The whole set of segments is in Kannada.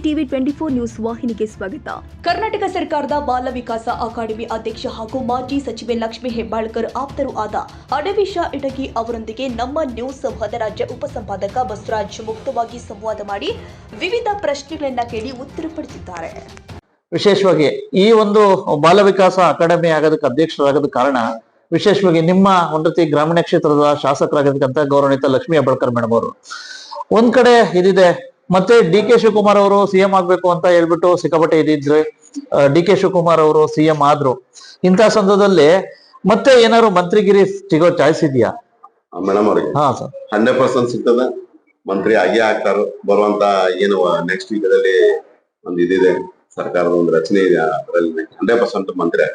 ಟಿವಿ 24 ನ್ಯೂಸ್ ವಾಹಿನಿಗೆ ಸ್ವಾಗತ. ಕರ್ನಾಟಕ ಸರ್ಕಾರದ ಬಾಲ ವಿಕಾಸ ಅಕಾಡೆಮಿ ಅಧ್ಯಕ್ಷ ಹಾಗೂ ಮಾಜಿ ಸಚಿವೆ ಲಕ್ಷ್ಮೀ ಹೆಬ್ಬಾಳ್ಕರ್ ಆಪ್ತರು ಆದ ಅಡವಿಶ ಇಟಗಿ ಅವರೊಂದಿಗೆ ನಮ್ಮ ನ್ಯೂಸ್ ಸಂವಾದ ರಾಜ್ಯ ಉಪಸಂಪಾದಕ ಬಸವರಾಜ್ ಮುಕ್ತವಾಗಿ ಸಂವಾದ ಮಾಡಿ ವಿವಿಧ ಪ್ರಶ್ನೆಗಳನ್ನ ಕೇಳಿ ಉತ್ತರ ಪಡೆದಿದ್ದಾರೆ. ವಿಶೇಷವಾಗಿ ಈ ಒಂದು ಬಾಲ ವಿಕಾಸ ಅಕಾಡೆಮಿ ಆಗೋದಕ್ಕೆ ಅಧ್ಯಕ್ಷರಾಗೋದಕ್ಕೆ ಕಾರಣ ವಿಶೇಷವಾಗಿ ನಿಮ್ಮ ಒಂದು ರೀತಿ ಗ್ರಾಮೀಣ ಕ್ಷೇತ್ರದ ಶಾಸಕರಾಗಿರ್ತಕ್ಕಂಥ ಗೌರವಾನ್ವಿತ ಲಕ್ಷ್ಮೀ ಹೆಬ್ಬಾಳ್ಕರ್ ಮೇಡಮ್ ಅವರು ಒಂದ್ ಕಡೆ ಇದಿದೆ. ಮತ್ತೆ ಡಿ ಕೆ ಶಿವಕುಮಾರ್ ಅವರು ಸಿಎಂ ಆಗ್ಬೇಕು ಅಂತ ಹೇಳ್ಬಿಟ್ಟು ಸಿಕ್ಕಾಪಟ್ಟೆ ಇದಿದ್ರೆ ಡಿ ಕೆ ಶಿವಕುಮಾರ್ ಅವರು ಸಿಎಂ ಆದ್ರು. ಇಂಥ ಸಂದರ್ಭದಲ್ಲಿ ಮತ್ತೆ ಏನಾದ್ರು ಮಂತ್ರಿಗಿರಿ ಸಿಗೋ ಚಾಯ್ಸ್ ಇದೆಯಾ ಮೇಡಮ್ ಅವ್ರಿಗೆ? ಹಾ ಸರ್, 100% ಸಿಗ್ತದ. ಮಂತ್ರಿ ಆಗೇ ಆಗ್ತಾರ. ಬರುವಂತ ಏನು ನೆಕ್ಸ್ಟ್ ವೀಕದಲ್ಲಿ ಒಂದು ಇದಿದೆ, ಸರ್ಕಾರದ ಒಂದು ರಚನೆ ಇದೆ, ಅದರಲ್ಲಿ 100% ಮಂತ್ರಿ.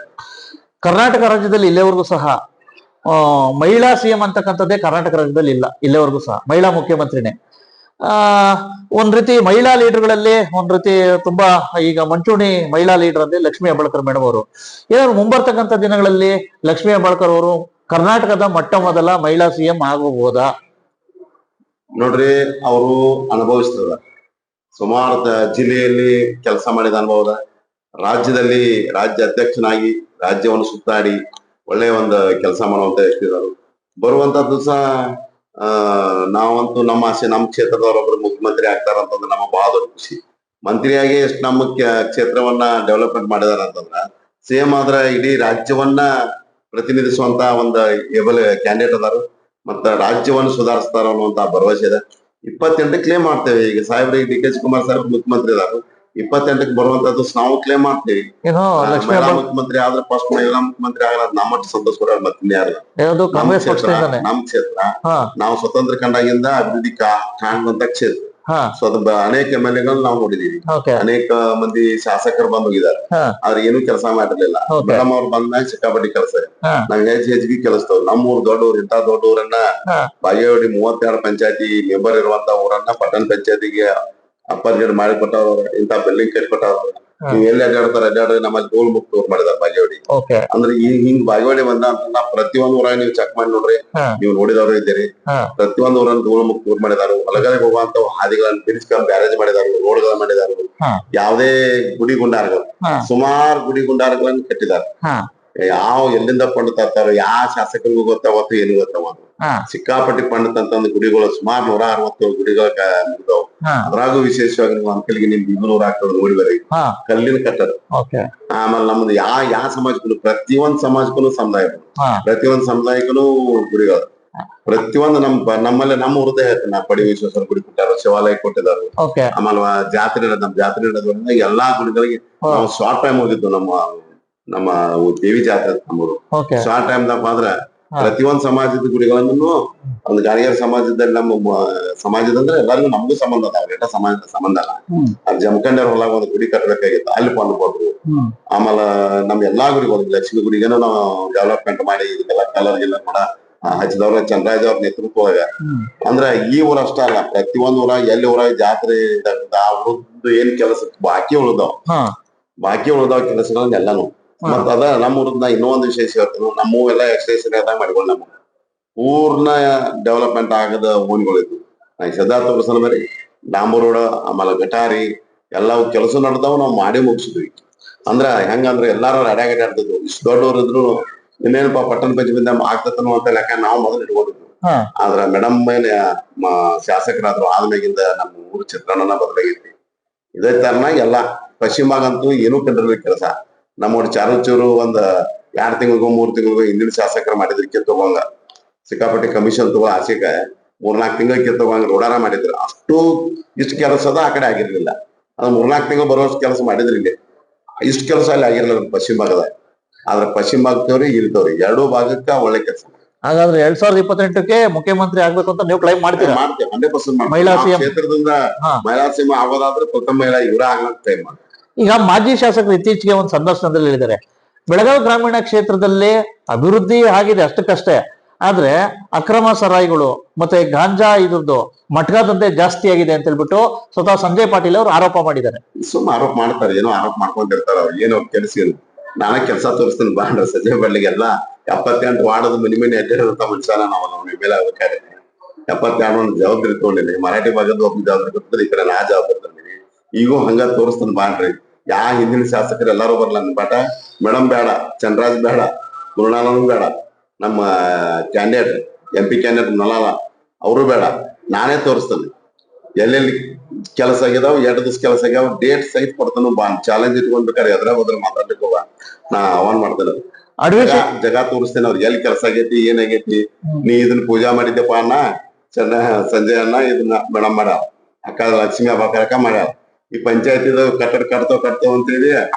ಕರ್ನಾಟಕ ರಾಜ್ಯದಲ್ಲಿ ಇಲ್ಲಿವರೆಗೂ ಸಹ ಮಹಿಳಾ ಸಿಎಂ ಅಂತಕ್ಕಂಥದ್ದೇ ಕರ್ನಾಟಕ ರಾಜ್ಯದಲ್ಲಿ ಇಲ್ಲ. ಇಲ್ಲಿವರೆಗೂ ಸಹ ಮಹಿಳಾ ಮುಖ್ಯಮಂತ್ರಿನೇ. ಒಂದ್ ರೀತಿ ಮಹಿಳಾ ಲೀಡರ್ಗಳಲ್ಲಿ ಒಂದ್ ರೀತಿ ತುಂಬಾ ಈಗ ಮುಂಚೂಣಿ ಮಹಿಳಾ ಲೀಡರ್ ಅಂದ್ರೆ ಲಕ್ಷ್ಮೀ ಹೆಬ್ಬಾಳ್ಕರ್ ಮೇಡಮ್ ಅವರು. ಏನಾದ್ರು ಮುಂಬರ್ತಕ್ಕಂಥ ದಿನಗಳಲ್ಲಿ ಲಕ್ಷ್ಮೀ ಹೆಬ್ಬಾಳ್ಕರ್ ಅವರು ಕರ್ನಾಟಕದ ಮೊಟ್ಟ ಮೊದಲ ಮಹಿಳಾ ಸಿಎಂ ಆಗಬಹುದಾ? ನೋಡ್ರಿ, ಅವರು ಅನುಭವಿಸ್ತದ. ಸುಮಾರು ಜಿಲ್ಲೆಯಲ್ಲಿ ಕೆಲಸ ಮಾಡಿದ ಅನುಭವದ, ರಾಜ್ಯದಲ್ಲಿ ರಾಜ್ಯ ಅಧ್ಯಕ್ಷನಾಗಿ ರಾಜ್ಯವನ್ನು ಸುತ್ತಾಡಿ ಒಳ್ಳೆಯ ಒಂದು ಕೆಲಸ ಮಾಡುವಂತ ಎಷ್ಟಿದ್ರು. ಬರುವಂತ ದಿವಸ ನಾವಂತೂ ನಮ್ಮ ಆಸೆ ನಮ್ಮ ಕ್ಷೇತ್ರದವರೊಬ್ರು ಮುಖ್ಯಮಂತ್ರಿ ಆಗ್ತಾರಂತಂದ್ರೆ ನಮ್ಮ ಬಹಳ ದೊಡ್ಡ ಖುಷಿ. ಮಂತ್ರಿಯಾಗಿ ಎಷ್ಟು ನಮ್ಮ ಕ್ಷೇತ್ರವನ್ನ ಡೆವಲಪ್ಮೆಂಟ್ ಮಾಡಿದಾರ ಅಂತಂದ್ರ ಸಿಎಂ ಆದ್ರ ಇಡೀ ರಾಜ್ಯವನ್ನ ಪ್ರತಿನಿಧಿಸುವಂತ ಒಂದು ಏಬಲ್ ಕ್ಯಾಂಡಿಡೇಟ್ ಅದಾರು. ಮತ್ತ ರಾಜ್ಯವನ್ನು ಸುಧಾರಿಸ್ತಾರ ಅನ್ನುವಂತ ಭರವಸೆ ಇದೆ. 28ಕ್ಕೆ ಕ್ಲೇಮ್ ಮಾಡ್ತೇವೆ. ಈಗ ಸಾಹೇಬ್ರಿಗೆ ಡಿ ಕೆ ಶಿವಕುಮಾರ್ ಸಾಹೇಬ್ ಮುಖ್ಯಮಂತ್ರಿ ಅದಾರು. 28ಕ್ಕೆ ಬರುವಂತದ್ದು ನಾವು ಕ್ಲೇಮ್ ಮಾಡ್ತೀವಿ. ಮಹಿಳಾ ಮುಖ್ಯಮಂತ್ರಿ ಆದ್ರೆ ಫಸ್ಟ್ ಮಹಿಳಾ ಮುಖ್ಯಮಂತ್ರಿ ಆಗಲ್ಲ, ನಮ್ಮ ಸಂತೋಷ ಕೂಡ ಮತ್ತೆ ಯಾರು. ನಮ್ಮ ಕ್ಷೇತ್ರ ನಾವು ಸ್ವತಂತ್ರ ಕಂಡಾಗಿಂದ ಅಭಿವೃದ್ಧಿ ಕಾಣುವಂತ ಕ್ಷೇತ್ರ. ಅನೇಕ MLA ನಾವು ನೋಡಿದೀವಿ, ಅನೇಕ ಮಂದಿ ಶಾಸಕರು ಬಂದ್ ಹೋಗಿದ್ದಾರೆ, ಆದ್ರೆ ಏನು ಕೆಲಸ ಮಾಡಿರ್ಲಿಲ್ಲ. ಮೇಡಮ್ ಅವ್ರು ಬಂದ್ಮ್ಯಾಗ ಸಿಕ್ಕಾಪಟ್ಟಿ ಕೆಲಸ ನಾವ್ ಹೆಚ್ಚಿಗೆ ಕೆಲಸದವ್. ನಮ್ಮೂರ್ ದೊಡ್ಡೂರ್, ಇಂತ ದೊಡ್ಡ ಊರನ್ನ ಬಾಗೇವಾಡಿ 32 ಪಂಚಾಯತಿ ಮೆಂಬರ್ ಇರುವಂತ ಊರನ್ನ ಪಟ್ಟಣ ಪಂಚಾಯತಿಗೆ ಅಪ್ಪರ್ ಗೇಡ್ ಮಾಡಿ ಕೊಟ್ಟವ್ರ, ಇಂತ ಬಿಲ್ಡಿಂಗ್ ಕಟ್ಟಿ ಕೊಟ್ಟವ್ರ. ನೀವ್ ಎಲ್ಲಿ ಅಡ್ಡಾಡ್ರಿ, ನಮ್ಮಲ್ಲಿ ಧೂಳ್ ಮುಕ್ತ ಊರ್ ಮಾಡಿದಾರ ಬಾಗೇವಾಡಿ. ಅಂದ್ರೆ ಈ ಹಿಂಗ್ ಬಾಗೇವಾಡಿ ಬಂದ ಅಂತ ಪ್ರತಿಯೊಂದು ಊರಾಗ ನೀವು ಚೆಕ್ ಮಾಡಿ ನೋಡ್ರಿ, ನೀವು ನೋಡಿದವರು ಇದ್ದೀರಿ. ಪ್ರತಿಯೊಂದು ಊರನ್ನ ಧೂಳ್ ಮುಕ್ತ ಊರ್ ಮಾಡಿದಾರು. ಹೊಲಗಡೆ ಹೋಗುವಂತ ಹಾದಿಗಳನ್ನ ಬ್ರಿಡ್ಜ್ ಬ್ಯಾರೇಜ್ ಮಾಡಿದಾರು, ರೋಡ್ಗಳನ್ನ ಮಾಡಿದಾರು. ಯಾವುದೇ ಗುಡಿ ಗುಂಡಾರಗಳು, ಸುಮಾರು ಗುಡಿ ಗುಂಡಾರಗಳನ್ನ ಕಟ್ಟಿದಾರ. ಯಾವ ಎಲ್ಲಿಂದ ಕೊಂಡು ತರ್ತಾರೋ, ಯಾವ ಶಾಸಕರಿಗೂ ಗೊತ್ತಾವತ್ತು, ಏನು ಗೊತ್ತಾವತ್ತು. ಸಿಕ್ಕಾಪಟ್ಟಿ ಪಂಡಿತಂತಂದ್ ಗುಡಿಗಳು ಸುಮಾರು 167 ಗುಡಿಗಳು ಮುಗಿದವು. ಅದ್ರಾಗೂ ವಿಶೇಷವಾಗಿ ನೀವು ಅಂಕಲ್ಗೆ ನಿಮ್ 200 ಆಗ್ತದ ನೋಡಿಬರಿ, ಕಲ್ಲಿನ ಕಟ್ಟಡ. ಆಮೇಲೆ ನಮ್ದು ಯಾವ ಸಮಾಜಕ್ಕೂ, ಪ್ರತಿಯೊಂದ್ ಸಮಾಜಕ್ಕೂ ಸಮುದಾಯ, ಪ್ರತಿಯೊಂದ್ ಸಮುದಾಯಕ್ಕೂ ಗುಡಿಗಳು. ಪ್ರತಿಯೊಂದು ನಮ್ಮಲ್ಲಿ ನಮ್ಮ ಹೃದಯ ಹೇಳ್ತೀನಿ. ಪಡಿ ವಿಶ್ವೇಶ್ವರ ಗುಡಿ ಕೊಟ್ಟಾರ, ಶಿವಾಲಯ ಕೊಟ್ಟಿದ್ದಾರೆ. ಆಮೇಲೆ ಜಾತ್ರೆ ನಮ್ ಜಾತ್ರೆ ಇರೋದ್ರಿಂದ ಎಲ್ಲಾ ಗುಡಿಗಳಿಗೆ ನಾವು ಶಾರ್ಟ್ ಟೈಮ್ ಹೋಗಿದ್ದು. ನಮ್ಮ ದೇವಿ ಜಾತ್ರೆ ನಮ್ಮೂರು ಶಾರ್ಟ್ ಟೈಮ್ ದಾಗ ಆದ್ರ ಪ್ರತಿಯೊಂದ್ ಸಮಾಜದ ಗುಡಿಗಳನ್ನು, ಒಂದು ಗಾಣಿಗರ ಸಮಾಜದಲ್ಲಿ ನಮ್ಮ ಸಮಾಜದಂದ್ರೆ ಎಲ್ಲರಿಗೂ ನಮಗೂ ಸಂಬಂಧ ಅದಾವ. ರೇಟ ಸಮಾಜದ ಸಂಬಂಧ ಅಲ್ಲ. ಅಲ್ಲಿ ಜಮಖಂಡರ ಹೊಲಾಗ ಒಂದು ಗುಡಿ ಕಟ್ಟಬೇಕಾಗಿತ್ತು, ಅಲ್ಲಿ ಫಂಡ್ ಕೊಟ್ರು. ಆಮೇಲೆ ನಮ್ ಎಲ್ಲಾ ಗುಡಿಗಳು, ಲಕ್ಷ್ಮಿ ಗುಡಿಗೇನು ನಾವು ಡೆವಲಪ್ಮೆಂಟ್ ಮಾಡಿ ಇದಕ್ಕೆಲ್ಲ ಕಲರ್ ಗಿಲ್ಲರ್ ಮಾಡ ಹಚ್ಚಿದವ್ರ ಚಂದ್ರಾಜ್ ಅವ್ರ ನೇತೃತ್ವದಾಗ. ಅಂದ್ರ ಈ ಊರ ಅಷ್ಟ ಅಲ್ಲ, ಪ್ರತಿಯೊಂದ್ ಊರಾಗ ಎಲ್ಲಿ ಊರಾಗ ಜಾತ್ರೆ ಅವ್ರದ್ದು ಏನ್ ಕೆಲಸ ಬಾಕಿ ಉಳ್ದಾವ್ ಕೆಲಸಗಳನ್ನ ಎಲ್ಲಾನು. ಮತ್ತ ಅದ ನಮ್ಮ ಊರದ ಇನ್ನೊಂದು ವಿಶೇಷ ಹೇಳ್ತೀನಿ. ನಮ್ಮ ಎಲ್ಲ ಎಕ್ಸ್ಟೇಷನ್ ಮಾಡಿಕೊಂಡು ನಮ್ಮ ಊರ್ನ ಡೆವಲಪ್ಮೆಂಟ್ ಆಗದ ಓಣಿಗಳಿದ್ವು. ಸಿದ್ಧಾರ್ಥ ಪ್ರಸನ್ನ ಬರೀ ಡಾಂಬರ್ ರೋಡ್, ಆಮೇಲೆ ಗಟಾರಿ ಎಲ್ಲವೂ ಕೆಲಸ ನಡೆದವ್ ನಾವು ಮಾಡಿ ಮುಗಿಸಿದ್ವಿ. ಅಂದ್ರ ಹೆಂಗಂದ್ರ ಎಲ್ಲಾರು ಅಡ್ಯಾಗಡ್ಡಿ ಆಡ್ತಿದ್ವು. ಇಷ್ಟು ದೊಡ್ಡವ್ರು ಇದ್ರು ಇನ್ನೇನಪ್ಪ ಪಟ್ಟಣ ಪಂಚಾಯತ್ ಆಗ್ತತನೋ ಅಂತ ಲೆಕ್ಕ ನಾವು ಮೊದಲು ಇಟ್ಕೊಂಡಿದ್ವಿ. ಆದ್ರ ಮೇಡಮ್ ಮೇಲೆ ಶಾಸಕರಾದ್ರು ಆದ್ಮೇಗಿಂದ ನಮ್ಮ ಊರ್ ಚಿತ್ರಣನ ಬದಲಾಗೈತಿ. ಇದೇ ತರನಾಗ ಎಲ್ಲಾ ಪಶ್ಚಿಮ ಭಾಗ ಅಂತೂ ಏನೂ ಕಂಡಿರ್ಬೇಕು ಕೆಲಸ. ನಮ್ಮ ಚಾರುಚೂರು ಒಂದ್ 2 ತಿಂಗಳಿಗೂ 3 ತಿಂಗಳಿಗೂ ಹಿಂದಿನ ಶಾಸಕರ ಮಾಡಿದ್ರು ಕಿತ್ತೋಗಂಗ, ಸಿಕ್ಕಾಪಟ್ಟಿ ಕಮಿಷನ್ ತಗೋ ಆಸೆಕ 3-4 ತಿಂಗಳಿಗೆ ಕಿತ್ತೋಗಂಗ ರೋಡಾರ ಮಾಡಿದ್ರು. ಅಷ್ಟು ಇಷ್ಟು ಕೆಲಸದ ಆ ಕಡೆ ಆಗಿರ್ಲಿಲ್ಲ. ಅದು 3-4 ತಿಂಗಳು ಬರೋಷ್ಟು ಕೆಲಸ ಮಾಡಿದ್ರಿ. ಇಲ್ಲಿ ಇಷ್ಟು ಕೆಲಸ ಅಲ್ಲಿ ಆಗಿರ್ಲಿಲ್ಲ ಪಶ್ಚಿಮ ಭಾಗದ. ಆದ್ರೆ ಪಶ್ಚಿಮ ಭಾಗದವ್ರಿಗೆ ಇರ್ತವ್ರಿ ಎರಡೂ ಭಾಗಕ್ಕ ಒಳ್ಳೆ ಕೆಲಸ. ಹಾಗಾದ್ರೆ 2028ಕ್ಕೆ ಮುಖ್ಯಮಂತ್ರಿ ಆಗ್ಬೇಕು ಅಂತ ನೀವು ಕ್ಲೈಮ್ ಮಾಡ್ತೀರಾ? ಮಾಡ್ತೇವೆ, 100% ಮಹಿಳಾ ಕ್ಷೇತ್ರದಿಂದ ಮಹಿಳಾ ಸಿಎಂ ಆಗೋದಾದ್ರೆ ಪ್ರಥಮ ಮಹಿಳಾ ಇವರ ಆಗ್ಲಂತ ಕ್ಲೈಮ್ ಮಾಡ್ತಾರೆ. ಈಗ ಮಾಜಿ ಶಾಸಕರು ಇತ್ತೀಚೆಗೆ ಒಂದು ಸಂದರ್ಶನದಲ್ಲಿ ಹೇಳಿದ್ದಾರೆ, ಬೆಳಗಾವಿ ಗ್ರಾಮೀಣ ಕ್ಷೇತ್ರದಲ್ಲಿ ಅಭಿವೃದ್ಧಿ ಆಗಿದೆ ಅಷ್ಟಕ್ಕಷ್ಟೇ, ಆದ್ರೆ ಅಕ್ರಮ ಸರಾಯಿಗಳು ಮತ್ತೆ ಗಾಂಜಾ ಇದ್ರದ್ದು ಮಟ್ಕಾದಂತೆ ಜಾಸ್ತಿ ಆಗಿದೆ ಅಂತ ಹೇಳ್ಬಿಟ್ಟು ಸ್ವತಃ ಸಂಜಯ್ ಪಾಟೀಲ್ ಅವರು ಆರೋಪ ಮಾಡಿದ್ದಾರೆ. ಸುಮ್ಮನೆ ಆರೋಪ ಮಾಡ್ತಾರೆ, ಏನೋ ಆರೋಪ ಮಾಡ್ಕೊಂಡಿರ್ತಾರ. ಅವ್ರು ಏನೋ ಕೆಲಸ ನಾನೇ ಕೆಲಸ ತೋರಿಸ್ತೀನಿ ಬಾಂಡ್ರ ಸಂಜಯ್ ಪಾಟೀಲ್ಗೆಲ್ಲ 78 ವಾರ್ಡದ ಮನಿ ಅಡ್ಡಿರುವಂತ ಮನುಷ್ಯನ ನಾವು ಮೇಲೆ ಆಗ್ಬೇಕಾದ್ರೆ 72 ಜವಾಬ್ದಾರಿ ತಗೊಂಡಿನಿ. ಮರಾಠಿ ಭಾಗದ ಒಬ್ಬ ಜವಾಬ್ದಾರಿ ಕೊಡ್ತಾರೆ, ಈ ಕಡೆ ನಾ ಜವಾಬ್ದಾರಿ ತಂದಿನಿ. ಈಗೂ ಹಂಗ ತೋರಿಸ್ತಾನ ಬಾಣ್ರಿ. ಹಿಂದಿನ ಶಾಸಕರು ಎಲ್ಲಾರು ಬರ್ಲ ಬಟ್ ಮೇಡಮ್ ಬೇಡ, ಚಂದ್ರಾಜ್ ಬೇಡ, ಗುರುನಾನಂದ್ ಬೇಡ, ನಮ್ಮ ಕ್ಯಾಂಡಿಡೇಟ್ MP ಕ್ಯಾಂಡಿಡೇಟ್ ನಳಾಲ ಅವರು ಬೇಡ, ನಾನೇ ತೋರಿಸ್ತೇನೆ ಎಲ್ಲೆಲ್ಲಿ ಕೆಲಸ ಆಗ್ಯದಾವ್, 2 ದಿವಸ ಕೆಲಸ ಆಗ್ಯಾವ, ಡೇಟ್ ಸಹಿತ ಕೊಡ್ತಾನು ಬಾ, ಚಾಲೆಂಜ್ ಇಟ್ಕೊಂಡ್ಬೇಕಾರೆ ಎದ್ರ ಹೋದ್ರ ಮಾತಾಡ್ಲಿಕ್ಕೆ ಹೋಗ, ನಾ ಆಹ್ವಾನ ಮಾಡ್ತೇನೆ. ಜಗ ತೋರಿಸ್ತೇನೆ ಅವ್ರಿಗೆ ಎಲ್ಲಿ ಕೆಲಸ ಆಗೈತಿ, ಏನಾಗೈತಿ. ನೀ ಇದನ್ನ ಪೂಜಾ ಮಾಡಿದ್ದೆಪ್ಪ ಅಣ್ಣ, ಸಂಜಯ್ ಅಣ್ಣ ಇದನ್ನ ಮೇಡಮ್ ಮಾಡ್ಯಾಳ, ಅಕ್ಕ ಲಕ್ಷ್ಮಿ ಅಕ್ಕ ಮಾಡ್ಯಾಳ, ಈ ಪಂಚಾಯತಿದ ಕಟ್ಟಡ ಕಟ್ತಾವ ಅಂತೇಳಿ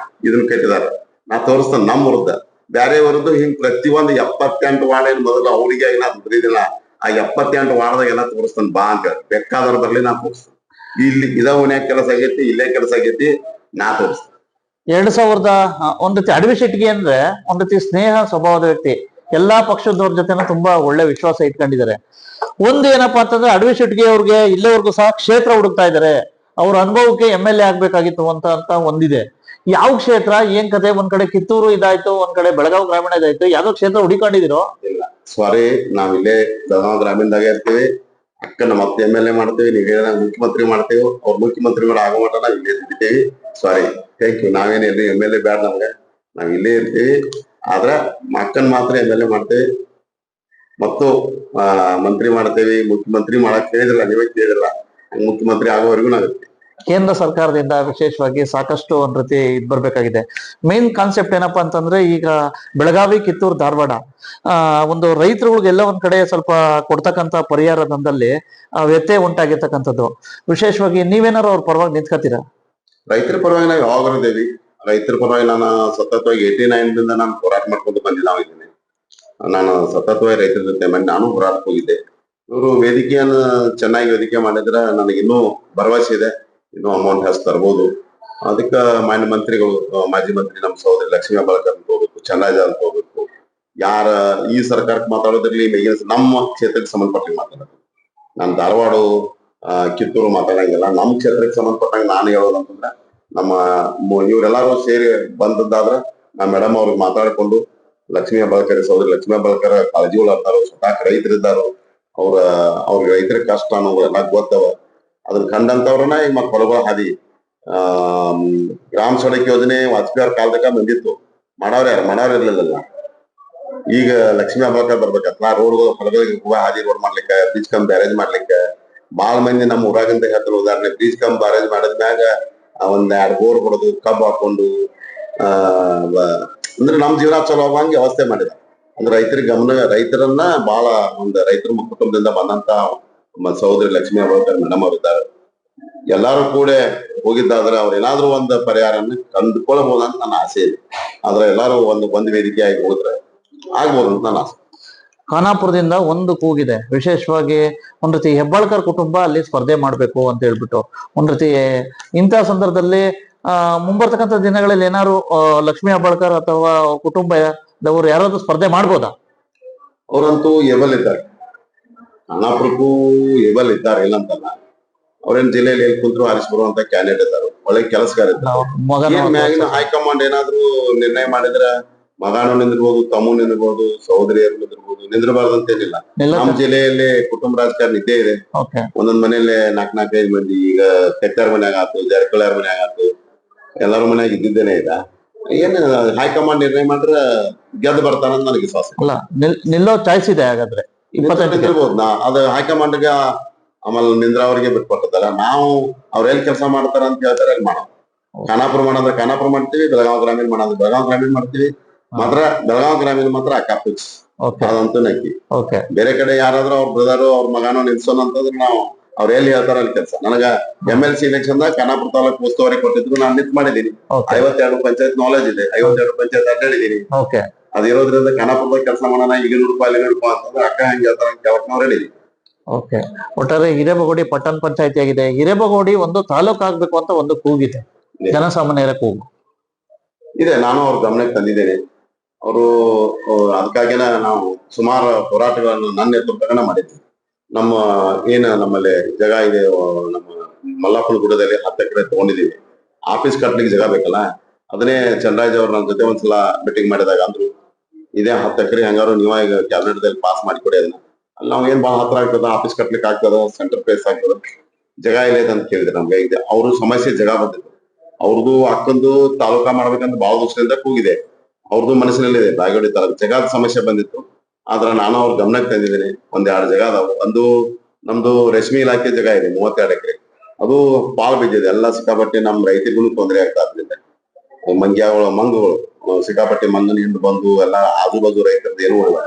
ಇದನ್ನ ಕಟ್ಟಿದಾರ. ನಾ ತೋರಿಸ್ತೇನೆ ನಮ್ಮ ವಿರುದ್ಧ, ಬ್ಯಾರೆ ವಿರುದ್ಧ ಹಿಂಗ್ ಪ್ರತಿಯೊಂದು 78 ವಾರ್ಡ್ ಏನ್ ಮೊದಲು ಅವ್ರಿಗೆ ಏನಾದ್ರು ಬರೀದಿಲ್ಲ, ಆ 78 ವಾರ್ಡ್ದಾಗ ಎಲ್ಲ ತೋರಿಸ್ತಾನೆ ಬಾ ಅಂತ. ಬೇಕಾದವ್ರು ಬರ್ಲಿ, ನಾ ತೋರಿಸ್ತೇನೆ. ಇಲ್ಲಿ ಇದ ಓಣ್ಯಾಗ ಕೆಲಸ ಆಗೈತಿ, ಇಲ್ಲೇ ಕೆಲಸ ಆಗೈತಿ, ನಾ ತೋರಿಸ್ತೇನೆ. 2000 ಒಂದ್ ರೀತಿ ಅಡವಿ ಶೆಟ್ಟಿಗೆ ಅಂದ್ರೆ ಒಂದ್ ರೀತಿ ಸ್ನೇಹ ಸ್ವಭಾವದ ವ್ಯಕ್ತಿ, ಎಲ್ಲಾ ಪಕ್ಷದವ್ರ ಜೊತೆನೂ ತುಂಬಾ ಒಳ್ಳೆ ವಿಶ್ವಾಸ ಇಟ್ಕೊಂಡಿದ್ದಾರೆ. ಒಂದ್ ಏನಪ್ಪಾ ಅಂತಂದ್ರೆ ಅಡವಿ ಶೆಟ್ಟಿಗೆ ಅವ್ರಿಗೆ ಇಲ್ಲಿವರೆಗೂ ಸಹ ಕ್ಷೇತ್ರ ಹುಡುಕ್ತಾ ಇದ್ದಾರೆ. ಅವ್ರ ಅನುಭವಕ್ಕೆ MLA ಆಗ್ಬೇಕಾಗಿತ್ತು ಅಂತ ಒಂದಿದೆ. ಯಾವ ಕ್ಷೇತ್ರ, ಏನ್ ಕತೆ? ಒಂದ್ ಕಡೆ ಕಿತ್ತೂರು ಇದಾಯ್ತು, ಒಂದ್ ಕಡೆ ಬೆಳಗಾವಿ ಗ್ರಾಮೀಣ ಇದಾಯ್ತು, ಯಾವ್ದೋ ಕ್ಷೇತ್ರ ಹುಡುಕೊಂಡಿದಿರೋ? ಇಲ್ಲ ಸಾರಿ, ನಾವ್ ಇಲ್ಲೇ ಬೆಳಗಾವಿ ಗ್ರಾಮೀಣದಾಗ ಇರ್ತೀವಿ. ಅಕ್ಕನ ಮತ್ತೆ MLA ಮಾಡ್ತೇವಿ, ನೀವ್ ಹೇಳಿದ ಮುಖ್ಯಮಂತ್ರಿ ಮಾಡ್ತೇವೆ. ಅವ್ರ ಮುಖ್ಯಮಂತ್ರಿಗಳು ಆಗೋ ಮಟ್ಟ ನಾವ್ ಇಲ್ಲೇ ಇರ್ತೀವಿ. ಸಾರಿ, ಥ್ಯಾಂಕ್ ಯು. ನಾವೇನ್ ಎಲ್ಲಿ MLA ಬ್ಯಾಡ ನಮ್ಗೆ, ನಾವ್ ಇಲ್ಲೇ ಇರ್ತೀವಿ. ಆದ್ರ ಅಕ್ಕನ್ ಮಾತ್ರ MLA ಮಾಡ್ತೇವಿ ಮತ್ತು ಮಂತ್ರಿ ಮಾಡ್ತೇವಿ. ಮುಖ್ಯಮಂತ್ರಿ ಮಾಡಕ್ ಹೇಳಿದ್ರಲ್ಲ, ನೀವೇ ಕೇಳಿದ್ರಲ್ಲ, ಮುಖ್ಯಮಂತ್ರಿ ಆಗೋವರೆಗೂ ನಾವ್ ಇರ್ತೀವಿ. ಕೇಂದ್ರ ಸರ್ಕಾರದಿಂದ ವಿಶೇಷವಾಗಿ ಸಾಕಷ್ಟು ಒಂದ್ ರೀತಿ ಇದ್ ಬರ್ಬೇಕಾಗಿದೆ. ಮೇನ್ ಕಾನ್ಸೆಪ್ಟ್ ಏನಪ್ಪಾ ಅಂತಂದ್ರೆ, ಈಗ ಬೆಳಗಾವಿ, ಕಿತ್ತೂರು, ಧಾರವಾಡ ಒಂದು ರೈತರುಗಳಿಗೆಲ್ಲ ಒಂದ್ ಕಡೆ ಸ್ವಲ್ಪ ಕೊಡ್ತಕ್ಕಂತ ಪರಿಹಾರದಲ್ಲಿ ವ್ಯತ್ಯಯ ಉಂಟಾಗಿರ್ತಕ್ಕಂಥದ್ದು. ವಿಶೇಷವಾಗಿ ನೀವೇನಾರು ಅವ್ರ ಪರವಾಗಿ ನಿಂತ್ಕೋತೀರಾ? ರೈತರ ಪರವಾಗಿ ನಾವು ಯಾವಾಗಲೂ ಇದ್ದೇವಿ. ರೈತರ ಪರವಾಗಿ ನಾನು ಸತತವಾಗಿ 89 ನಾನು ಹೋರಾಟ ಮಾಡ್ಕೊಂಡು ಬಂದಿದ್ದೀನಿ. ನಾನು ಸತತವಾಗಿ ರೈತರ ಜೊತೆ ನಾನು ಹೋರಾಟಕ್ಕೆ ಹೋಗಿದ್ದೆ. ಇವರು ವೇದಿಕೆಯನ್ನು ಚೆನ್ನಾಗಿ ವೇದಿಕೆ ಮಾಡಿದ್ರೆ ನನಗೆ ಇನ್ನೂ ಭರವಸೆ ಇದೆ, ಇನ್ನೂ ಅಮೌಂಟ್ ಹೆಚ್ಚು ತರ್ಬೋದು. ಅದಕ್ಕೆ ಮಾನ್ಯ ಮಂತ್ರಿಗಳು, ಮಾಜಿ ಮಂತ್ರಿ ನಮ್ಮ ಸಹೋದರಿ ಲಕ್ಷ್ಮೀ ಹೆಬ್ಬಾಳ್ಕರ್ ಅಂತ ಹೋಗ್ಬೇಕು, ಚಂದ್ರಾಜ ಅಂತ ಹೋಗ್ಬೇಕು. ಯಾರ ಈ ಸರ್ಕಾರಕ್ಕೆ ಮಾತಾಡೋದ್ರಲ್ಲಿ ನಮ್ಮ ಕ್ಷೇತ್ರಕ್ಕೆ ಸಂಬಂಧಪಟ್ಟಂಗೆ ಮಾತಾಡೋದು. ನಾನು ಧಾರವಾಡ, ಕಿತ್ತೂರು ಮಾತಾಡಂಗಿಲ್ಲ. ನಮ್ಮ ಕ್ಷೇತ್ರಕ್ಕೆ ಸಂಬಂಧಪಟ್ಟಂಗೆ ನಾನು ಹೇಳೋದಂತಂದ್ರೆ, ನಮ್ಮ ಇವರೆಲ್ಲರೂ ಸೇರಿ ಬಂದದ್ದಾದ್ರ ನಾ ಮೇಡಮ್ ಅವ್ರಿಗೆ ಮಾತಾಡ್ಕೊಂಡು, ಲಕ್ಷ್ಮೀ ಹೆಬ್ಬಾಳ್ಕರ್, ಸಹೋದರಿ ಲಕ್ಷ್ಮೀ ಹೆಬ್ಬಾಳ್ಕರ್ ಕಾಳಜಿಗಳು ಅಂತಾರೋ, ಸ್ವತಃ ರೈತರಿದ್ದಾರು, ಅವ್ರಿಗೆ ರೈತರ ಕಷ್ಟ ಅನ್ನೋದು ಎಲ್ಲ ಗೊತ್ತವ. ಅದನ್ನ ಕಂಡಂತವ್ರನ್ನ ಈಗ ಮತ್ತೆ ಹೊಲಗಳ ಹಾದಿ ಗ್ರಾಮ ಸಡಕ್ ಯೋಜನೆ ವಾಜಪೇಯಿ ಅವ್ರ ಕಾಲದಾಗ ಬಂದಿತ್ತು, ಮಾಡೋರ್ ಇರ್ಲಿಲ್ಲ. ಈಗ ಲಕ್ಷ್ಮೀ ಹೆಬ್ಬಾಳ್ಕರ್ ಬರ್ಬೇಕಂತ ರೋಡ್ ಹೊಲಗಳಿಗೆ ಹಾದಿ ರೋಡ್ ಮಾಡ್ಲಿಕ್ಕೆ, ಬ್ರಿಡ್ಜ್ ಕಮ್ ಬ್ಯಾರೇಜ್ ಮಾಡ್ಲಿಕ್ಕೆ ಬಾಳ ಮಂದಿ ನಮ್ಮ ಊರಾಗಿಂದ ಹೇಳ್ತಾರೆ. ಉದಾಹರಣೆ, ಬ್ರಿಡ್ಜ್ ಕಮ್ ಬ್ಯಾರೇಜ್ ಮಾಡಿದ್ಮ್ಯಾಗ ಒಂದ್ 2 ಬೋರ್ ಹೊಡೆದು ಕಬ್ಬು ಹಾಕೊಂಡು ಅಂದ್ರೆ ನಮ್ ಜೀವನ ಚಲೋ ಆಗುವಂಗೆ ವ್ಯವಸ್ಥೆ ಮಾಡಿದ. ಅಂದ್ರೆ ರೈತರನ್ನ ಬಹಳ ಒಂದು ರೈತರ ಕುಟುಂಬದಿಂದ ಬಂದಂತ ಸಹೋದರಿ ಲಕ್ಷ್ಮೀ ಹೆಬ್ಬಾಳ್ಕರ್ ಮೇಡಮ್ ಅವರಿದ್ದಾರೆ. ಎಲ್ಲಾರು ಕೂಡ ಹೋಗಿದ್ದಾದ್ರೆ ಅವ್ರ ಏನಾದ್ರು ಒಂದು ಪರಿಹಾರನ ಕಂಡುಕೊಳ್ಬಹುದಂತ ನನ್ನ ಆಸೆ ಇದೆ. ಆದ್ರೆ ಎಲ್ಲಾರು ಒಂದು ವೇದಿಕೆಯಾಗಿ ಹೋದ್ರೆ ಆಗ್ಬೋದು ಅಂತ ನನ್ನ ಆಸೆ. ಖಾನಾಪುರದಿಂದ ಒಂದು ಕೂಗಿದೆ, ವಿಶೇಷವಾಗಿ ಒಂದ್ ರೀತಿ ಹೆಬ್ಬಾಳ್ಕರ್ ಕುಟುಂಬ ಅಲ್ಲಿ ಸ್ಪರ್ಧೆ ಮಾಡ್ಬೇಕು ಅಂತ ಹೇಳ್ಬಿಟ್ಟು. ಒಂದ್ ರೀತಿ ಇಂಥ ಸಂದರ್ಭದಲ್ಲಿ ಮುಂಬರ್ತಕ್ಕಂಥ ದಿನಗಳಲ್ಲಿ ಏನಾದ್ರು ಲಕ್ಷ್ಮೀ ಹೆಬ್ಬಾಳ್ಕರ್ ಅಥವಾ ಕುಟುಂಬದವರು ಯಾರಾದ್ರೂ ಸ್ಪರ್ಧೆ ಮಾಡ್ಬೋದಾ? ಅವರಂತೂ ಏಬಲ್ ಇದ್ದಾರೆ, ಖಾನಾಪುರಕ್ಕೂ ಏಬಲ್ ಇದ್ದಾರೆ, ಇಲ್ಲ ಅಂತಲ್ಲ. ಅವ್ರೇನ್ ಜಿಲ್ಲೆಯಲ್ಲಿ ಎಲ್ಲಿ ಕುಂತ್ರು ಆರಿಸಿ ಬರುವಂತ ಕ್ಯಾಂಡಿಡೇಟ್ ಇದ್ದಾರೆ, ಒಳ್ಳೆ ಕೆಲಸಗಾರ ಇದ್ದಾರೆ. ಹೈಕಮಾಂಡ್ ಏನಾದ್ರು ನಿರ್ಣಯ ಮಾಡಿದ್ರೆ ಮಗಾನು ನಿಂದಿರ್ಬೋದು, ತಮ್ಮು ನಿಂದಿರ್ಬೋದು, ಸಹೋದರಿಯರು ನಿಂದಿರ್ಬೋದು, ನಿಂದಿರಬಾರ್ದಂತೇನಿಲ್ಲ. ನಮ್ಮ ಜಿಲ್ಲೆಯಲ್ಲಿ ಕುಟುಂಬ ರಾಜಕಾರಣ ಇದ್ದೇ ಇದೆ. ಒಂದೊಂದ್ ಮನೆಯಲ್ಲೇ 4-5 ಮಂದಿ, ಈಗ ತೆಕ್ಕಾರ್ ಮನ್ಯಾಗ ಆತು, ಜಾರಕಿಹೊಳಿ ಮನ್ಯಾಗ ಆತು, ಎಲ್ಲಾರ ಮನ್ಯಾಗ ಇದ್ದಿದ್ದೇನೆ ಈಗ. ಏನ್ ಹೈಕಮಾಂಡ್ ನಿರ್ಣಯ ಮಾಡ್ರೆ ಗೆದ್ದು ಬರ್ತಾರಂತ ನನಗೆ ವಿಶ್ವಾಸ. ಅಲ್ಲ, ನಿಲ್ಲೋ ಚಾಯ್ಸ್ ಇದೆ ಹಾಗಾದ್ರೆ. ನಿಂದಿರ್ಬೋದು. ಅದು ಹೈಕಮಾಂಡ್ಗೆ ಆಮೇಲೆ ನಿಂದ್ರಾವ್ರಿಗೆ ಬಿಟ್ಕೊಟ್ಟದಲ್ಲ. ನಾವು ಅವ್ರ ಎಲ್ಲಿ ಕೆಲಸ ಮಾಡ್ತಾರ ಅಂತ ಹೇಳ್ತಾರೆ ಅಲ್ಲಿ ಮಾಡೋದು. ಖಾನಾಪುರ ಮಾಡೋದ್ರೆ ಖಾನಾಪುರ ಮಾಡ್ತೀವಿ, ಬೆಳಗಾವಿ ಗ್ರಾಮೀಣ ಮಾಡೋದು ಬೆಳಗಾವಿ ಗ್ರಾಮೀಣ ಮಾಡ್ತೀವಿ. ಮಾತ್ರ ಬೆಳಗಾವಿ ಗ್ರಾಮೀಣ ಮಾತ್ರ ಅಕ್ಕ ಫಿಕ್ಸ್, ಅದಂತೂ ನಕ್ಕಿ. ಬೇರೆ ಕಡೆ ಯಾರಾದ್ರೂ ಅವ್ರ ಬ್ರದರು ಅವ್ರ ಮಗನೋ ನಿಲ್ಸೋಣ ಅಂತಂದ್ರೆ ನಾವು ಅವ್ರ ಎಲ್ಲಿ ಹೇಳ್ತಾರ ಅಲ್ಲಿ ಕೆಲಸ. ನನಗ MLC ಎಲೆಕ್ಷನ್ ದಾಗ ಖಾನಾಪುರ ತಾಲೂಕು ಉಸ್ತುವಾರಿ ಕೊಟ್ಟಿದ್ರು, ನಾನು ನಿಂತ್ ಮಾಡಿದೀನಿ. 52 ಪಂಚಾಯತ್ ನಾಲೆಜ್ ಇದೆ, 52 ಪಂಚಾಯತ್ ಅಡ್ಡಾಡಿದೀನಿ. ಅದಿರೋದ್ರಿಂದ ಖಾನಾಪುರದಾಗ ಕೆಲಸ ಮಾಡೋಣ, ಈಗ ನೋಡ್ಕೊ ಅಲ್ಲಿ ನೋಡ್ಕೊ ಅಂತಂದ್ರೆ ಅಕ್ಕ ಹೆಂಗ್ ಹೇಳ್ತಾರ ಅಂತ ಕೇಳಕ್ ನಾವು ರೆಡಿ. ಓಕೆ, ಒಟ್ಟಾರೆ ಹಿರೇಬಗೋಡಿ ಪಟ್ಟಣ ಪಂಚಾಯತಿ ಆಗಿದೆ. ಹಿರೇಬಗೋಡಿ ಒಂದು ತಾಲೂಕು ಆಗ್ಬೇಕು ಅಂತ ಒಂದು ಕೂಗಿದೆ, ಜನಸಾಮಾನ್ಯರ ಕೂಗು ಇದೆ. ನಾನು ಅವ್ರ ಗಮನಕ್ಕೆ ತಂದಿದ್ದೇನೆ. ಅವರು ಅದಕ್ಕಾಗಿನ ನಾವು ಸುಮಾರು ಹೋರಾಟಗಳನ್ನು ನನ್ನ ನೇತೃತ್ವದಲ್ಲಿ ಮಾಡಿದ್ವಿ. ನಮ್ಮಲ್ಲಿ ಜಾಗ ಇದೆ, ನಮ್ಮ ಮಲ್ಲಾಪುರ ಗುಡ್ಡದಲ್ಲಿ 10 ಎಕರೆ ತಗೊಂಡಿದೀವಿ. ಆಫೀಸ್ ಕಟ್ಲಿಕ್ಕೆ ಜಾಗ ಬೇಕಲ್ಲ, ಅದನ್ನೇ ಚಂದ್ರಾಜ್ ಅವ್ರ ನನ್ನ ಜೊತೆ ಒಂದ್ಸಲ ಮೀಟಿಂಗ್ ಮಾಡಿದಾಗ ಅಂದ್ರು, ಇದೇ 10 ಎಕರೆ ಹಂಗಾರು ನೀವ ಈಗ ಕ್ಯಾಬಿನೆಟ್ ದಲ್ಲಿ ಪಾಸ್ ಮಾಡಿಕೊಡಿ, ಅದನ್ನ ಅಲ್ಲಿ ನಾವ್ ಏನ್ ಬಹಳ ಹತ್ರ ಆಗ್ತದ, ಆಫೀಸ್ ಕಟ್ಲಿಕ್ಕೆ ಆಗ್ತದ, ಸೆಂಟರ್ ಪ್ಲೇಸ್ ಆಗ್ತದ, ಜಗ ಇಲ್ಲ ಅಂತ ಕೇಳಿದ್ರು ನಮ್ಗೆ. ಈಗ ಅವ್ರ ಸಮಸ್ಯೆ ಜಗ ಬಂದಿತ್ತು. ಅವ್ರದ್ದು ಅಕ್ಕಂದು ತಾಲೂಕಾ ಮಾಡ್ಬೇಕಂತ ಬಹಳ ದಿವಸದಿಂದ ಕೂಗಿದೆ. ಅವ್ರದ್ದು ಮನಸ್ಸಿನಲ್ಲಿದೆ ಬಾಗೇವಾಡಿ ತಾಲೂಕು ಜಗದ ಸಮಸ್ಯೆ ಬಂದಿತ್ತು. ಆದ್ರ ನಾನು ಅವ್ರ ಗಮನಕ್ಕೆ ತಂದಿದ್ದೀನಿ. 1-2 ಜಗ ಅದಾವು. ಒಂದು ನಮ್ದು ರೇಷ್ಮೆ ಇಲಾಖೆ ಜಗ ಇದೆ 32 ಎಕರೆ. ಅದು ಪಾಲ್ ಬಿದ್ದಿದೆ. ಎಲ್ಲ ಸಿಕ್ಕಾಪಟ್ಟೆ ನಮ್ ರೈತರಿಗೂ ತೊಂದರೆ ಆಗ್ತಾ ಅದ್ರಿಂದ. ಮಂಗಗಳು ಸಿಕ್ಕಾಪಟ್ಟೆ ಮಂಗನ ಹಿಂಡು ಬಂದು ಎಲ್ಲ ಆಜು ಬಾಜು ರೈತರದ್ದು ಏನೂ ಇಲ್ಲ.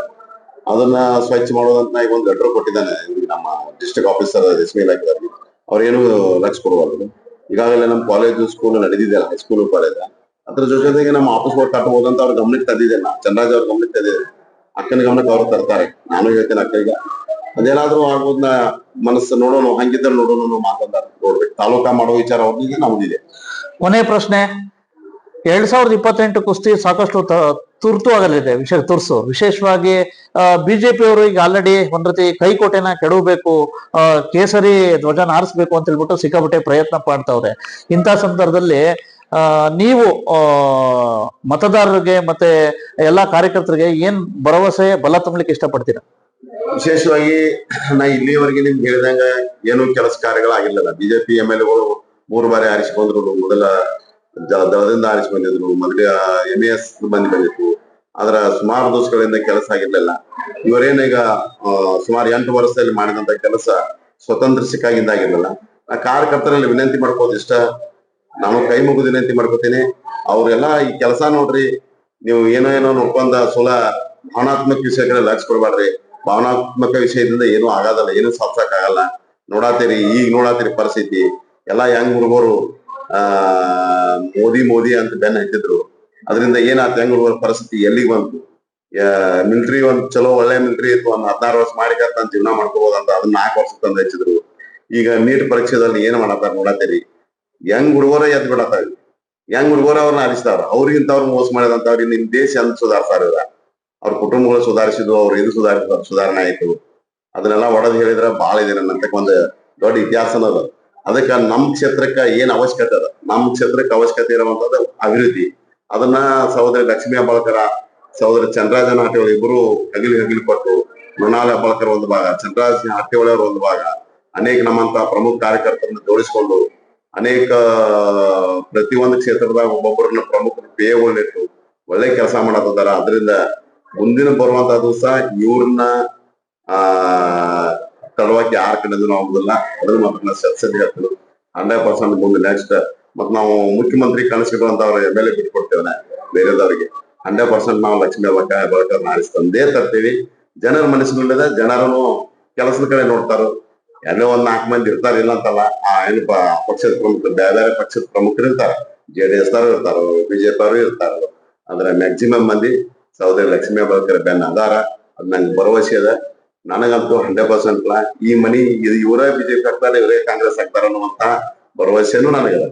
ಅದನ್ನ ಸ್ವಚ್ಛ ಮಾಡೋದಂತ ಈಗ ಒಂದು ಲೆಟರ್ ಕೊಟ್ಟಿದ್ದಾನೆ ನಮ್ಮ ಡಿಸ್ಟ್ರಿಕ್ಟ್ ಆಫೀಸರ್ ರೇಷ್ಮೆ ಇಲಾಖೆದವ್ರಿಗೆ. ಅವ್ರೇನು ಲಕ್ಷ ಕೊಡುವಲ್ಲ. ಈಗಾಗಲೇ ನಮ್ಮ ಕಾಲೇಜು ಸ್ಕೂಲ್ ನಡೆದಿದೆ, ಹೈಸ್ಕೂಲ್ ಕಾಲೇಜ್. ಅದ್ರ ಜೊತೆಗೆ ನಮ್ಮ ಆಫೀಸ್ ವರ್ಕ್ ಕಟ್ಟಬಹುದು ಅಂತ ಅವ್ರ ಗಮನಕ್ಕೆ ತಂದಿದ್ದೇನೆ. ಚಂದ್ರರಾಜ್ ಅವ್ರ ಗಮನಕ್ಕೆ ತಂದಿದ್ದೇನೆ. ಅಕ್ಕನ ಗಮನಕ್ಕೆ ಅವ್ರು ತರ್ತಾರೆ. ನಾನು ಹೇಳ್ತೇನೆ ಅಕ್ಕನಿಗೆ ಅದೇನಾದ್ರೂ ಆಗೋದ್ನ ಮನಸ್ಸು ನೋಡೋಣ, ಹಂಗಿದ್ರೆ ನೋಡೋಣ ಮಾತಾಡ ನೋಡ್ಬೇಕು. ತಾಲೂಕಾ ಮಾಡೋ ವಿಚಾರ ಅವ್ರಿಗೆ ನಮ್ದಿದೆ. ಕೊನೆ ಪ್ರಶ್ನೆ, 2028 ಕುಸ್ತಿ ಸಾಕಷ್ಟು ತುರ್ತು ಆಗಲಿದೆ. ತುರ್ಸು ವಿಶೇಷವಾಗಿ ಬಿಜೆಪಿ ಅವರು ಈಗ ಆಲ್ರೆಡಿ ಒಂದ್ ರೀತಿ ಕೈಕೋಟೆನ ಕೆಡವಬೇಕು, ಕೇಸರಿ ಧ್ವಜನ ಹಾರಿಸ್ಬೇಕು ಅಂತ ಹೇಳ್ಬಿಟ್ಟು ಸಿಕ್ಕಾಪಟ್ಟೆ ಪ್ರಯತ್ನ ಮಾಡ್ತಾವ್ರೆ. ಇಂಥ ಸಂದರ್ಭದಲ್ಲಿ ನೀವು ಮತದಾರರಿಗೆ ಮತ್ತೆ ಎಲ್ಲಾ ಕಾರ್ಯಕರ್ತರಿಗೆ ಏನ್ ಭರವಸೆ ಬಲ ತುಂಬಲಿಕ್ಕೆ ಇಷ್ಟಪಡ್ತೀರಾ? ವಿಶೇಷವಾಗಿ ನಾ ಇಲ್ಲಿಯವರೆಗೆ ನಿಮ್ಗೆ ಹೇಳಿದಂಗ ಏನು ಕೆಲಸ ಕಾರ್ಯಗಳಾಗಿರ್ಲಿಲ್ಲ. ಬಿಜೆಪಿ MLA-ಗಳು 3 ಬಾರಿ ಆರಿಸಿ ಬಂದ್ರು. ಮೊದಲ ದಳದಿಂದ ಆರಿಸಿ ಬಂದಿದ್ರು, ಮೊದಲ MES ಬಂದಿತ್ತು. ಆದ್ರ ಸುಮಾರು ದಿವಸಗಳಿಂದ ಕೆಲಸ ಆಗಿರ್ಲಿಲ್ಲ. ಇವರೇನು ಈಗ ಸುಮಾರು 8 ವರ್ಷದಲ್ಲಿ ಮಾಡಿದಂತ ಕೆಲಸ ಸ್ವತಂತ್ರ ಸಿಕ್ಕಾಗಿದ್ದಾಗಿರ್ಲಿಲ್ಲ. ಆ ಕಾರ್ಯಕರ್ತರಲ್ಲಿ ವಿನಂತಿ ಮಾಡ್ಕೋದು ಇಷ್ಟ, ನಾನು ಕೈ ಮುಗಿದು ವಿನಂತಿ ಮಾಡ್ಕೋತೀನಿ. ಅವ್ರೆಲ್ಲ ಈ ಕೆಲಸ ನೋಡ್ರಿ, ನೀವು ಏನೋ ನೋಡ್ಕೊಂಡ ಭಾವನಾತ್ಮಕ ವಿಷಯಗಳ ಲಕ್ಷ ಕೊಡ್ಬಾರ್ರಿ. ಭಾವನಾತ್ಮಕ ವಿಷಯದಿಂದ ಏನು ಆಗೋದಲ್ಲ, ಏನು ಸಾಧಿಸಕ್ ಆಗಲ್ಲ. ಈಗ ನೋಡಾತಿರಿ ಪರಿಸ್ಥಿತಿ ಎಲ್ಲಾ ಹೆಂಗ್ ಹುಡುಗರು ಮೋದಿ ಅಂತ ಬೆನ್ನ ಹತ್ತಿದ್ರು. ಅದರಿಂದ ಏನಾಯ್ತು, ಹೆಂಗ್ ಹುಡುಗರ ಪರಿಸ್ಥಿತಿ ಎಲ್ಲಿಗೆ ಬಂತು? ಮಿಲಿಟರಿ ಒಂದ್ ಚಲೋ ಒಳ್ಳೆ ಮಿಲಿಟರಿ ಇತ್ತು, ಒಂದ್ 16 ವರ್ಷ ಮಾಡಿಕಂತ ಜೀವನ ಮಾಡ್ಕೋಬಹುದಂತ ಅದನ್ನ 4 ವರ್ಷ ತಂದು ಹಚ್ಚಿದ್ರು. ಈಗ ನೀಟ್ ಪರೀಕ್ಷೆದಲ್ಲಿ ಏನ್ ಮಾಡತ್ತಾರ ನೋಡತ್ತೀರಿ. ಹೆಂಗ್ ಹುಡುಗರ ಎದ್ ಬಿಡತ್ತಾರ, ಹೆಂಗ್ ಹುಡುಗರ ಅವ್ರನ್ನ ಹರಿಸ್ತಾರ. ಅವ್ರಿಗಿಂತ ಮೋಸ ಮಾಡಿದಂತವ್ರಿ ನಿಮ್ ದೇಶ ಅಂತ ಸುಧಾರಿಸ್ತಾರ. ಅವ್ರ ಕುಟುಂಬಗಳು ಸುಧಾರಿಸಿದ್ವು, ಅವ್ರ ಇದು ಸುಧಾರಣೆ ಆಯ್ತು. ಅದನ್ನೆಲ್ಲ ಒಡದ್ ಹೇಳಿದ್ರ ಬಾಳ ಇದೆ ನನ್ನಂತಕ್ ಒಂದು ದೊಡ್ಡ ಇತಿಹಾಸನ ಅದ. ಅದಕ್ಕ ನಮ್ ಕ್ಷೇತ್ರಕ್ಕ ಏನ್ ಅವಶ್ಯಕತೆ ಅದ, ನಮ್ ಕ್ಷೇತ್ರಕ್ಕೆ ಅವಶ್ಯಕತೆ ಇರುವಂತದ್ದು ಅಭಿವೃದ್ಧಿ. ಅದನ್ನ ಸಹೋದರಿ ಲಕ್ಷ್ಮೀ ಹೆಬ್ಬಾಳ್ಕರ, ಸಹೋದರಿ ಚಂದ್ರರಾಜನ ಹಟ್ಟಿಹೊಳಿ ಇಬ್ಬರು ಹಗಿಲಿ ಕೊಟ್ಟು, ಮೃಣಾಲ್ ಹೆಬ್ಬಾಳ್ಕರ್ ಒಂದು ಭಾಗ, ಚಂದ್ರರಾಜ್ ಹಟ್ಟಿಹೊಳಿ ಅವ್ರ ಒಂದು ಭಾಗ, ಅನೇಕ ನಮ್ಮಂತ ಪ್ರಮುಖ ಕಾರ್ಯಕರ್ತರನ್ನ ಜೋಡಿಸಿಕೊಂಡು ಅನೇಕ ಪ್ರತಿಯೊಂದು ಕ್ಷೇತ್ರದಾಗ ಒಬ್ಬೊಬ್ಬರನ್ನ ಪ್ರಮುಖ ಪೇಯಗಳನ್ನಿಟ್ಟು ಒಳ್ಳೆ ಕೆಲಸ ಮಾಡತ್ತಿದಾರ. ಅದರಿಂದ ಮುಂದಿನ ಬರುವಂತ ದಿವಸ ಇವ್ರನ್ನ ತಡವಾಗಿ ಯಾರ ಕಡೆದು ಆಗುದಿಲ್ಲ. ಅದನ್ನ ಮಾತ್ರ ಸದ್ಯ ಹೇಳ್ತೀನಿ. 100% ಮುಂದೆ ನೆಕ್ಸ್ಟ್ ಮತ್ ನಾವು ಮುಖ್ಯಮಂತ್ರಿ ಕನಸಿಡುವಂತವ್ರ MLA ಬಿಟ್ಕೊಡ್ತೇವೆ ಬೇರೆದವ್ರಿಗೆ. 100% ನಾವು ಲಕ್ಷ್ಮೀ ಹೆಬ್ಬಾಳ್ಕರ್ ಆರಿಸಿ ತಂದೇ ತರ್ತೀವಿ. ಜನರ ಮನಸ್ಸಿನಲ್ಲಿದೆ, ಜನರನ್ನು ಕೆಲಸದ ಕಡೆ ನೋಡ್ತಾರ. ಎಲ್ಲೋ 1-4 ಮಂದಿ ಇರ್ತಾರ, ಇಲ್ಲ ಅಂತಲ್ಲ. ಏನು ಪಕ್ಷದ ಪ್ರಮುಖರು, ಬೇರೆ ಪಕ್ಷದ ಪ್ರಮುಖರು ಇರ್ತಾರ, JDS ದವರು ಇರ್ತಾರ, BJP ಅವರು ಇರ್ತಾರ. ಆದ್ರೆ ಮ್ಯಾಕ್ಸಿಮಮ್ ಮಂದಿ ಸಹೋದರಿ ಲಕ್ಷ್ಮೀ ಹೆಬ್ಬಾಳ್ಕರ್ ಬೆನ್ನ ಅದಾರ. ಅದ್ ನಂಗೆ ಭರವಸೆ ಅದ. ನನಗಂತೂ 100% ಈ ಮನಿ ಇವರೇ BJP ಆಗ್ತಾರೆ, ಇವರೇ ಕಾಂಗ್ರೆಸ್ ಆಗ್ತಾರ ಅನ್ನುವಂತ ಭರವಸೆನೂ ನನಗದ.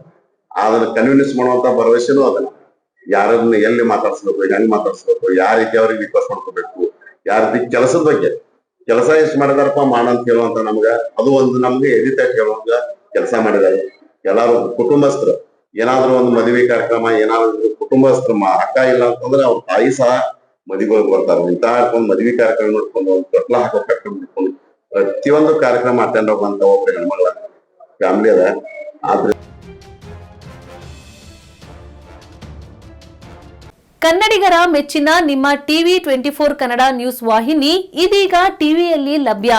ಅದನ್ನ ಕನ್ವಿನ್ಸ್ ಮಾಡುವಂತ ಭರವಸೆನೂ ಅದನ್ನ. ಯಾರನ್ನ ಎಲ್ಲಿ ಮಾತಾಡ್ಸ್ಬೇಕು, ಹೆಂಗ್ ಮಾತಾಡ್ಸ್ಬೇಕು, ಯಾವ ರೀತಿ ಅವ್ರಿಗೆ ರಿಕ್ವೆಸ್ಟ್ ಮಾಡ್ಕೋಬೇಕು, ಯಾರ ರೀತಿ ಕೆಲಸದ ಬಗ್ಗೆ ಕೆಲಸ ಎಷ್ಟು ಮಾಡಿದಾರಪ್ಪ ಮಾಡಂತ ಹೇಳುವಂತ ನಮ್ಗ ಅದು ಒಂದು ನಮ್ಗೆ ಎದಿತಾಗಿ ಹೇಳುವಂಗ ಕೆಲಸ ಮಾಡಿದಾರೆ. ಎಲ್ಲಾರು ಕುಟುಂಬಸ್ಥರು ಏನಾದ್ರು ಒಂದು ಮದುವೆ ಕಾರ್ಯಕ್ರಮ, ಏನಾದ್ರು ಕುಟುಂಬಸ್ಥರು ಅಕ್ಕ ಇಲ್ಲ ಅಂತಂದ್ರೆ ಅವ್ರ ತಾಯಿ ಸಹ ಮದುವೆಗಳಿಗೆ ಬರ್ತಾರೆ. ಇಂತ ಒಂದು ಮದುವೆ ಕಾರ್ಯಕ್ರಮ ನೋಡ್ಕೊಂಡು, ಒಂದು ತೊಟ್ಲ ಹಾಕೋ ಕಾರ್ಯಕ್ರಮ ನೋಡ್ಕೊಂಡು ಪ್ರತಿಯೊಂದು ಕಾರ್ಯಕ್ರಮ ಅಟೆಂಡ್ ಆಗುವಂತ ಒಬ್ಬ ಹೆಣ್ಮಗಳ ಫ್ಯಾಮಿಲಿ ಅದ. ಆದ್ರೆ ಕನ್ನಡಿಗರ ಮೆಚ್ಚಿನ ನಿಮ್ಮ ಟಿವಿ 24 ಕನ್ನಡ ನ್ಯೂಸ್ ವಾಹಿನಿ ಇದೀಗ ಟಿವಿಯಲ್ಲಿ ಲಭ್ಯ.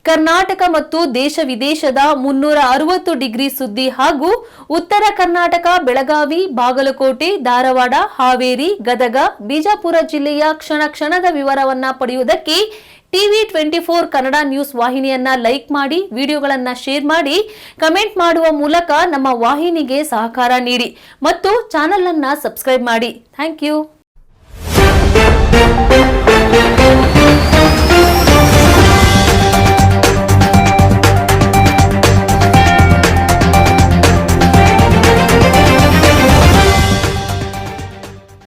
ಕರ್ನಾಟಕ ಮತ್ತು ದೇಶ ವಿದೇಶದ 360 ಡಿಗ್ರಿ ಸುದ್ದಿ ಹಾಗೂ ಉತ್ತರ ಕರ್ನಾಟಕ, ಬೆಳಗಾವಿ, ಬಾಗಲಕೋಟೆ, ಧಾರವಾಡ, ಹಾವೇರಿ, ಗದಗ, ಬಿಜಾಪುರ ಜಿಲ್ಲೆಯ ಕ್ಷಣ ಕ್ಷಣದ ವಿವರವನ್ನ ಪಡೆಯುವುದಕ್ಕೆ ಟಿವಿ 24 ಕನ್ನಡ ನ್ಯೂಸ್ ವಾಹಿನಿಯನ್ನ ಲೈಕ್ ಮಾಡಿ, ವಿಡಿಯೋಗಳನ್ನ ಶೇರ್ ಮಾಡಿ, ಕಮೆಂಟ್ ಮಾಡುವ ಮೂಲಕ ನಮ್ಮ ವಾಹಿನಿಗೆ ಸಹಕಾರ ನೀಡಿ ಮತ್ತು ಚಾನೆಲ್ ಅನ್ನ ಸಬ್ಸ್ಕ್ರೈಬ್ ಮಾಡಿ. Thank you.